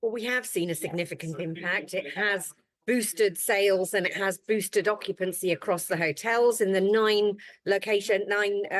Well, we have seen a significant impact. It has boosted sales and it has boosted occupancy across the hotels. In the nine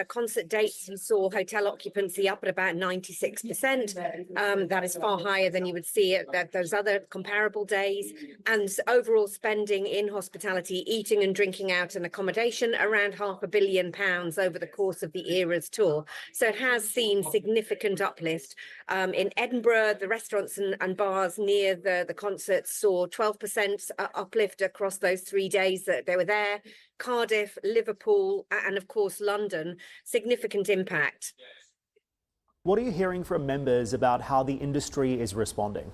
concert dates, you saw hotel occupancy up at about 96%. That is far higher than you would see at those other comparable days. And overall spending in hospitality, eating and drinking out and accommodation, around £500 million over the course of the Eras tour. So it has seen significant uplift. In Edinburgh, the restaurants and bars near the concerts saw 12% uplift across those 3 days that they were there. Cardiff, Liverpool, and of course London, significant impact. What are you hearing from members about how the industry is responding?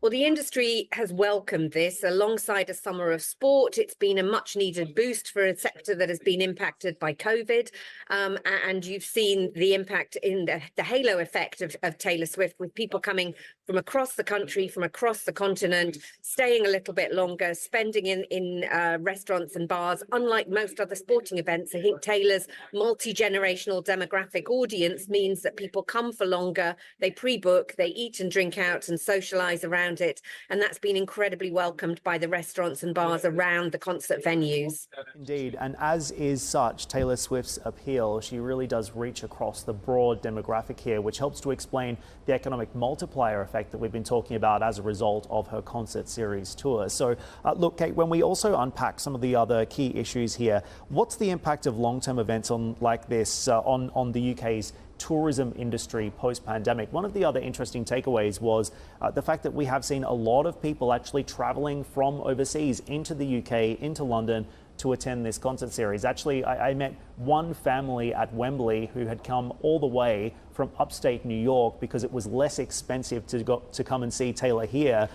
Well, the industry has welcomed this alongside a summer of sport. It's been a much needed boost for a sector that has been impacted by COVID. And you've seen the impact in the halo effect of Taylor Swift, with people coming from across the country, from across the continent, staying a little bit longer, spending in restaurants and bars. Unlike most other sporting events, I think Taylor's multi-generational demographic audience means that people come for longer, they pre-book, they eat and drink out and socialise around it, and that's been incredibly welcomed by the restaurants and bars around the concert venues. Indeed, and as is such Taylor Swift's appeal, she really does reach across the broad demographic here, which helps to explain the economic multiplier effect that we've been talking about as a result of her concert series tour. So look, Kate, when we also unpack some of the other key issues here, what's the impact of long-term events like this on the UK's tourism industry post-pandemic? One of the other interesting takeaways was the fact that we have seen a lot of people actually travelling from overseas into the UK, into London, to attend this concert series. Actually, I met one family at Wembley who had come all the way from upstate New York because it was less expensive to come and see Taylor here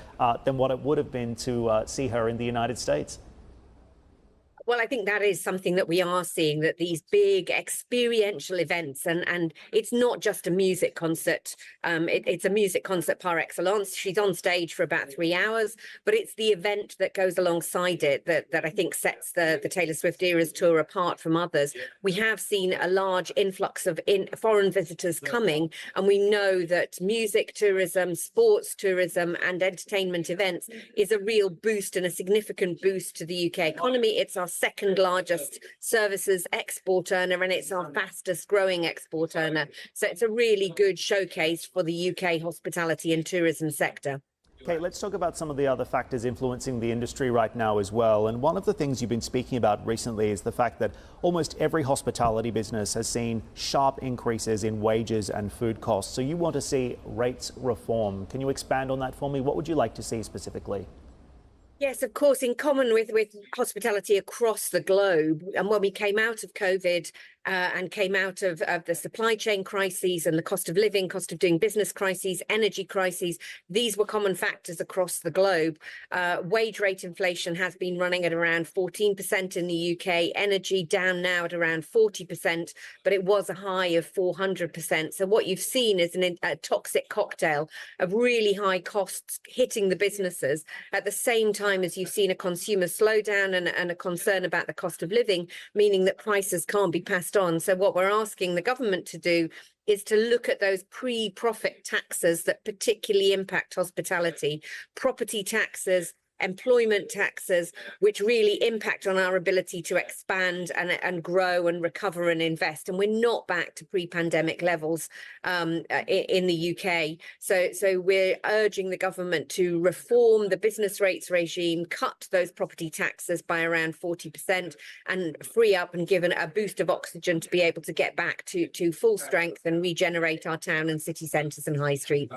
than what it would have been to see her in the United States. Well, I think that is something that we are seeing, that these big experiential events, and it's not just a music concert. It's a music concert par excellence. She's on stage for about 3 hours, but it's the event that goes alongside it that I think sets the Taylor Swift Eras tour apart from others. We have seen a large influx of foreign visitors coming, and we know that music tourism, sports tourism, and entertainment events is a real boost and a significant boost to the UK economy. It's our second largest services export earner, and it's our fastest growing export earner. So it's a really good showcase for the UK hospitality and tourism sector. Okay, let's talk about some of the other factors influencing the industry right now as well. And one of the things you've been speaking about recently is the fact that almost every hospitality business has seen sharp increases in wages and food costs. So you want to see rates reform. Can you expand on that for me? What would you like to see specifically? Yes, of course, in common with hospitality across the globe. And when we came out of COVID and came out of the supply chain crises and the cost of living, cost of doing business crises, energy crises, these were common factors across the globe. Wage rate inflation has been running at around 14% in the UK, energy down now at around 40%, but it was a high of 400%. So what you've seen is a toxic cocktail of really high costs hitting the businesses at the same time as you've seen a consumer slowdown and a concern about the cost of living, meaning that prices can't be passed on. So what we're asking the government to do is to look at those pre-profit taxes that particularly impact hospitality, property taxes, employment taxes, which really impact on our ability to expand and grow and recover and invest. And we're not back to pre-pandemic levels in the UK. So we're urging the government to reform the business rates regime, cut those property taxes by around 40%, and free up and give a boost of oxygen to be able to get back to full strength and regenerate our town and city centres and high streets.